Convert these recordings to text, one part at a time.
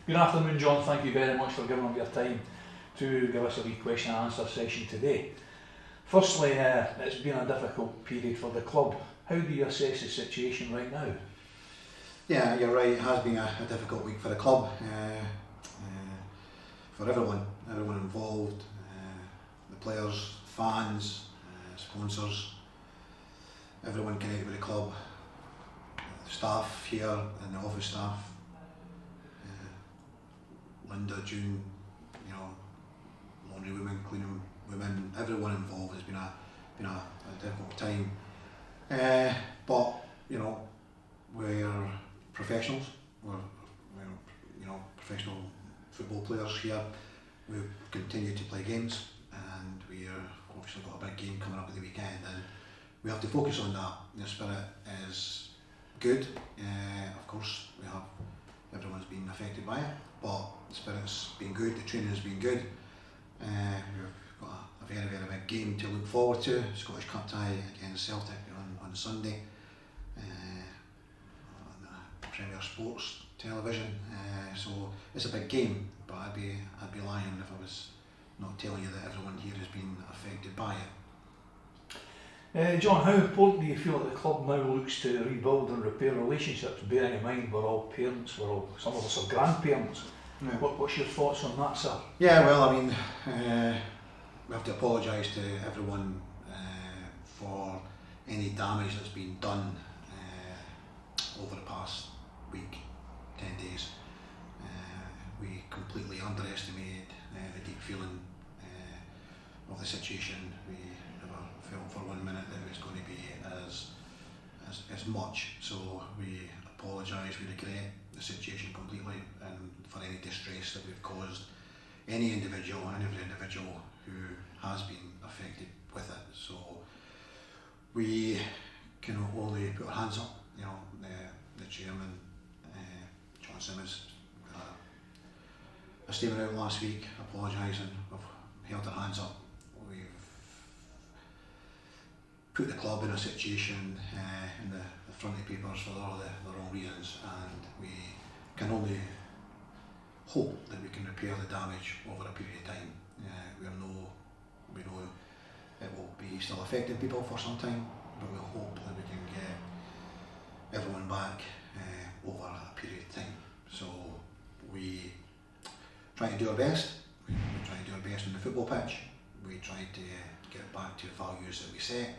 Good afternoon, John. Thank you very much for giving up your time to give us a wee question and answer session today. Firstly, it's been a difficult period for the club. How do you assess the situation right now? Yeah, you're right. It has been a difficult week for the club, for everyone involved, the players, fans, sponsors, everyone connected with the club, the staff here and the office staff, Linda, June, laundry women, cleaning women, everyone involved. Has been a difficult time, but we're professionals. We're professional football players here. We continue to play games, and we've obviously got a big game coming up at the weekend, and we have to focus on that. The spirit is good. Of course, everyone's been affected by it, but the spirit's been good. The training has been good. We've got a very, very big game to look forward to. Scottish Cup tie against Celtic on Sunday. Premier Sports television, so it's a big game, but I'd be lying if I was not telling you that everyone here has been affected by it. John, how important do you feel that the club now looks to rebuild and repair relationships, bearing in mind we're all parents, some of us are grandparents? Yeah. What's your thoughts on that, sir? Yeah, well, we have to apologise to everyone for any damage that's been done over the past week, 10 days. We completely underestimated the deep feeling of the situation. We never felt for 1 minute that it was going to be as much, so we apologise. We regret the situation completely, and for any distress that we've caused any individual and every individual who has been affected with it. So we can only put our hands up. The chairman, John Simmons, a statement out last week apologising. We've held our hands up. We've put the club in a situation in the front of the papers for all the wrong reasons, and we can only hope that we can repair the damage over a period of time. We know it will be still affecting people for some time, but we'll hope that we can get everyone back over a period of time. So we try to do our best. We try to do our best on the football pitch. We try to get back to the values that we set,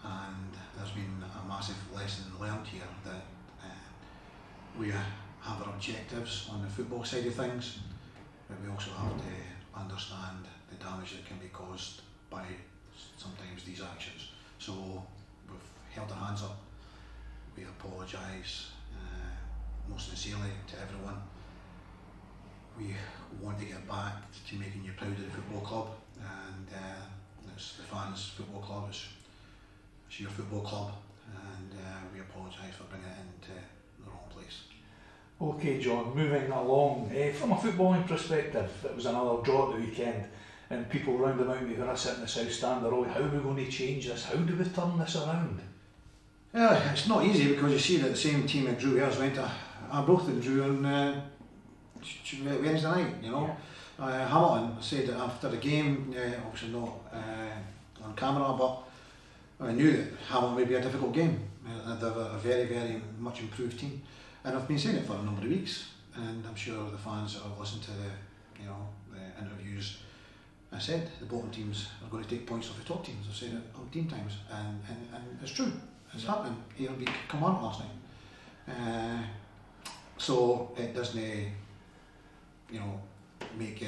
and there's been a massive lesson learned here that we have our objectives on the football side of things, but we also have to understand the damage that can be caused by sometimes these actions. So we've held our hands up. We apologise most sincerely to everyone. We want to get back to making you proud of the football club, and it's the fans' football club, it's your football club, and we apologise for bringing it into the wrong place. Okay, John, moving along, from a footballing perspective, it was another draw at the weekend, and people round about me when I sit in the South Stand are all, how are we going to change this? How do we turn this around? Yeah, it's not easy, because you see that the same team that drew ours went to Arbroath and drew on Wednesday night. Yeah. Hamilton said that after the game, obviously not on camera, but I knew that Hamilton would be a difficult game. They're a very, very much improved team, and I've been saying it for a number of weeks, and I'm sure the fans that have listened to the interviews, I said the bottom teams are going to take points off the top teams. I've said it 18 times, and it's true. It's happening. We come on last night, so it doesn't make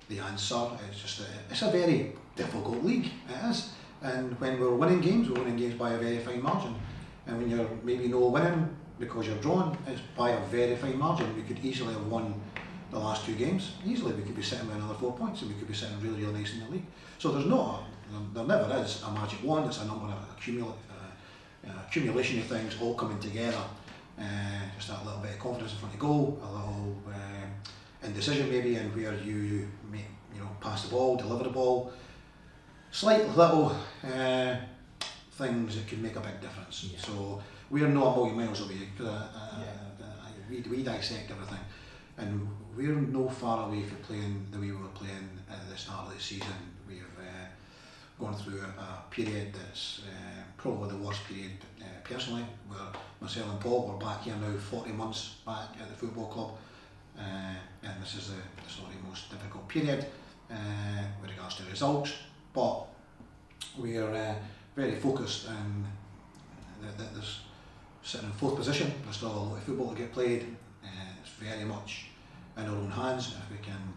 the answer. It's just it's a very difficult league. It is, and when we're winning games by a very fine margin, and when you're maybe not winning because you're drawn, it's by a very fine margin. We could easily have won the last 2 games. Easily, we could be sitting with another 4 points, and we could be sitting really, really nice in the league. So there never is a magic wand. It's a number of accumulation of things all coming together. Just that little bit of confidence in front of goal, a little indecision maybe, and where you make, pass the ball, deliver the ball. Slight little things that can make a big difference. Yeah. So we're not a million miles away. We dissect everything. and we're no far away from playing the way we were playing at the start of the season. We've gone through a period that's probably the worst period personally, where myself and Paul were back here now 40 months back at the football club, and this is the sort of most difficult period with regards to results, but we're very focused and that there's sitting in fourth position. There's still a lot of football to get played. It's very much in our own hands if we can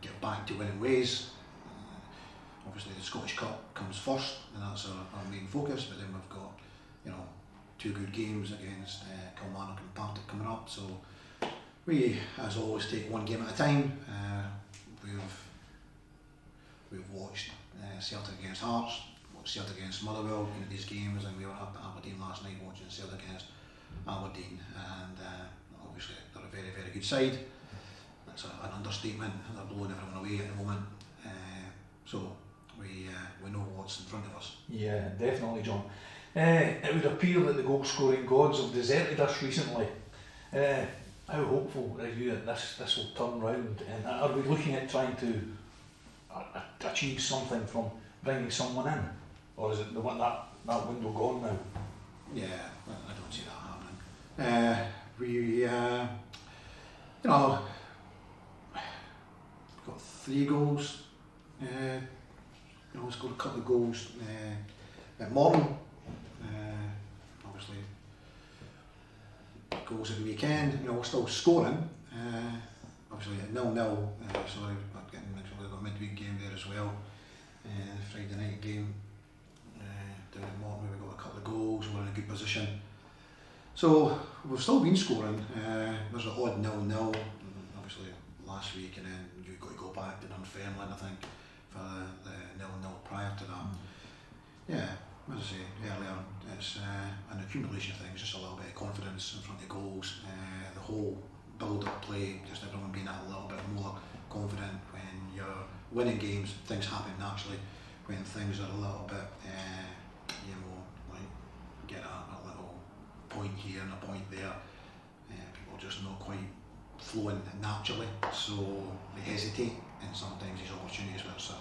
get back to winning ways. Obviously the Scottish Cup comes first, and that's our main focus. But then we've got 2 good games against Kilmarnock and Partick coming up. So we, as always, take one game at a time. We've watched Celtic against Hearts, watched Celtic against Motherwell in these games, and we were up at Aberdeen last night watching Celtic against Aberdeen, and obviously they're a very, very good side. That's an understatement. They're blowing everyone away at the moment. So we know what's in front of us. Yeah, definitely, John. It would appear that the goal scoring gods have deserted us recently. How hopeful are you that this will turn round, and are we looking at trying to achieve something from bringing someone in, or is it the one that window gone now? Yeah, I don't see that happening. We got 3 goals. Scored a couple of goals at Morton. Obviously, goals at the weekend. We're still scoring. Obviously at 0-0. Sorry, I'm getting mixed up with a midweek game there as well. The Friday night game down at Morton, we got a couple of goals. We're in a good position. So we've still been scoring. There's an odd 0-0. Obviously last week, and then you've got to go back to Dunfermline, I think, for the 0-0 prior to that. Yeah, as I say earlier, it's an accumulation of things, just a little bit of confidence in front of goals, the whole build-up play, just everyone being a little bit more confident. When you're winning games, things happen naturally. When things are a little bit, like get a little point here and a point there, people are just not quite flowing naturally, so they hesitate, and sometimes these opportunities, whether it's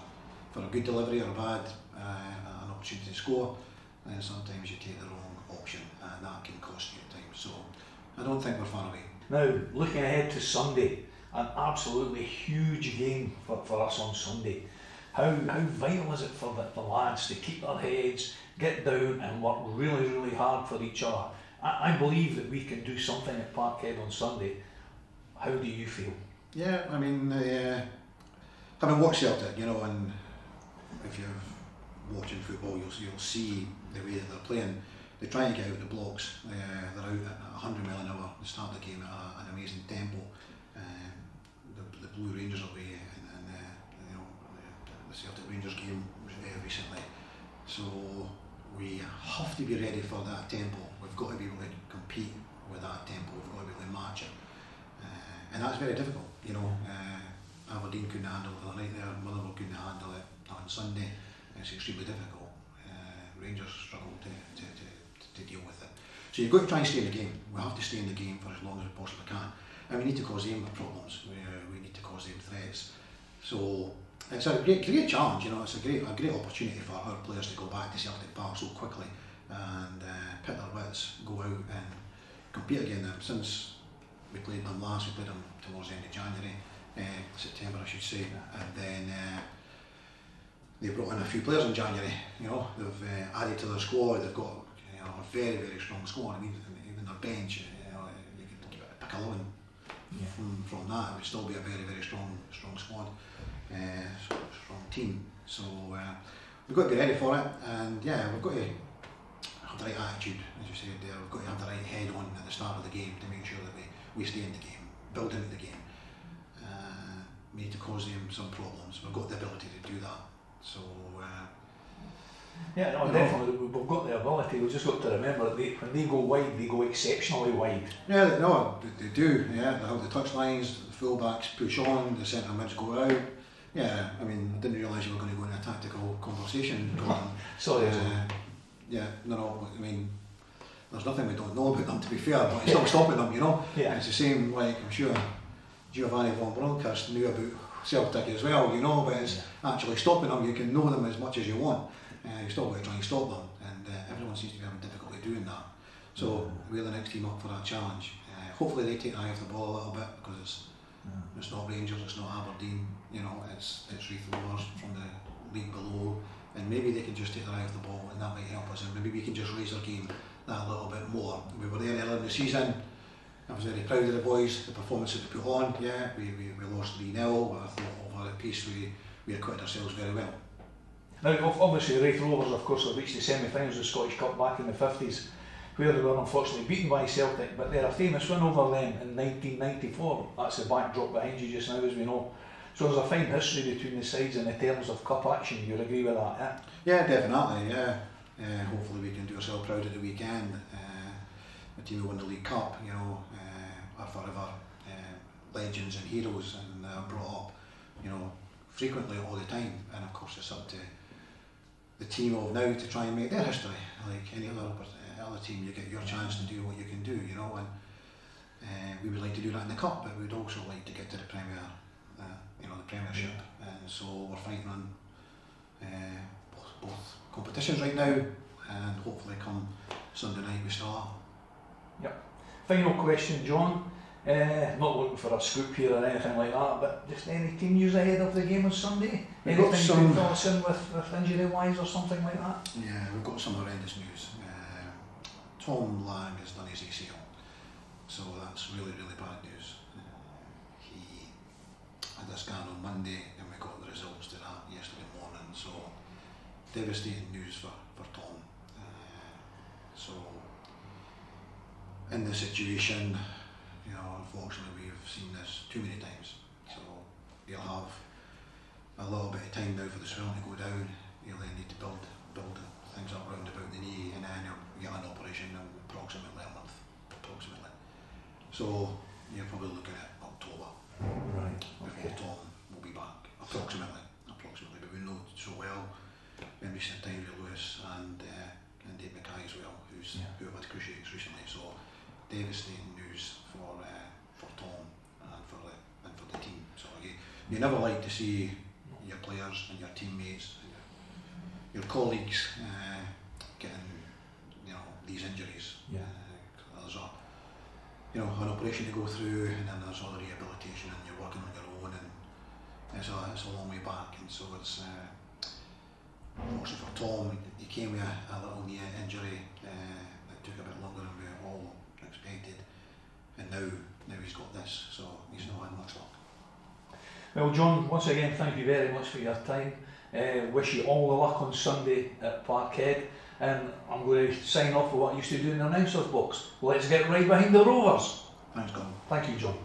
for a good delivery or a bad, an opportunity to score, and sometimes you take the wrong option, and that can cost you at times. So I don't think we're far away. Now, looking ahead to Sunday, an absolutely huge game for us on Sunday. How vital is it for the lads to keep their heads, get down and work really, really hard for each other? I believe that we can do something at Parkhead on Sunday. How do you feel? Yeah, I mean, having watched Celtic, and if you're watching football, you'll see the way that they're playing. They try and get out of the blocks. They're out at 100 mile an hour. They start the game at an amazing tempo. The Blue Rangers away, and the Celtic Rangers game recently. So we have to be ready for that tempo. We've got to be able to compete with that tempo. We've got to be able to match it, and that's very difficult. Aberdeen couldn't handle it the other night there. Motherwell couldn't handle it on Sunday. It's extremely difficult. Rangers struggle to deal with it. So you've got to try and stay in the game. We have to stay in the game for as long as we possibly can. And we need to cause them problems. We need to cause them threats. So it's a great challenge. It's a great opportunity for our players to go back to Celtic Park so quickly and pit their wits, go out and compete against them. Since we played them last, we played them towards the end of January, September I should say, and then they brought in a few players in January. They've added to their squad. They've got a very, very strong squad. I mean, even their bench, you could pick 11 from that. It would still be a very, very strong squad, strong team. So we've got to be ready for it, and we've got to have the right attitude, as you said there. We've got to have the right head on at the start of the game to make sure that we stay in the game, build into the game. We need to cause them some problems. We've got the ability to do that. So definitely, we've got the ability. We've just got to remember that when they go wide, they go exceptionally wide. Yeah, they do. Yeah, they have the touch lines, the full-backs push on, the centre mids go out. Yeah, I mean, I didn't realise you were going to go in a tactical conversation. Sorry. I mean, there's nothing we don't know about them, to be fair, but it's not stopping them, you know. Yeah. And it's the same, like, I'm sure Giovanni von Bronckhorst knew about Celtic as well, you know, but it's actually stopping them. You can know them as much as you want, you still got to try and stop them, and everyone seems to be having difficulty doing that. So we're the next team up for that challenge. Hopefully they take the eye off the ball a little bit, because it's not Rangers, it's not Aberdeen, you know, it's Raith Rovers from the league below, and maybe they can just take their eye off the ball, and that might help us, and maybe we can just raise our game that a little bit more. We were there earlier in the season. I was very proud of the boys, the performance that we put on. Yeah, we lost 3-0, but I thought over at peace we acquitted ourselves very well. Now, obviously, Raith Rovers, of course, have reached the semi-finals of the Scottish Cup back in the 50s, where they were unfortunately beaten by Celtic, but they're a famous win over them in 1994. That's the backdrop behind you just now, as we know. So there's a fine history between the sides in the terms of cup action. You'd agree with that, yeah? Yeah, definitely, yeah. Hopefully we can do ourselves proud at the weekend. The team who won the League Cup, you know, are forever legends and heroes, and brought up, you know, frequently all the time. And of course it's up to the team of now to try and make their history. Like any other team, you get your chance to do what you can do, you know. And we would like to do that in the Cup, but we would also like to get to the Premier, you know, the Premiership. And so we're fighting on both competitions right now, and hopefully come Sunday night we start. Yep. Final question, John. Not looking for a scoop here or anything like that, but just any team news ahead of the game on Sunday? Anything you thoughts in with injury wise or something like that? Yeah, we've got some horrendous news. Tom Lang has done his ACL, so that's really, really bad news. He had a scan on Monday and we got the results to that yesterday morning, so devastating news for Tom. So in this situation, you know, unfortunately we've seen this too many times, so he'll have a little bit of time now for the swelling to go down. He'll then need to build things up round about the knee, and then he'll get an operation in approximately a month, so you're probably looking at October, right, before Tom will be back, approximately, but we know so well in recent times with Lewis and Dave Mackay as well, who have had cruciates recently. So devastating news for Tom and for the team. So you never like to see your players and your teammates, and your colleagues getting, you know, these injuries. There's an operation to go through, and then there's all the rehabilitation, and you're working on your own, and it's a long way back. And so it's unfortunately for Tom, he came with a little knee injury that took a bit longer than we all expected, and now he's got this, so he's not had much luck. Well, John, once again, thank you very much for your time. Wish you all the luck on Sunday at Parkhead, and I'm going to sign off with what I used to do in the announcer's box. Let's get right behind the Rovers. Thanks, Colin. Thank you, John.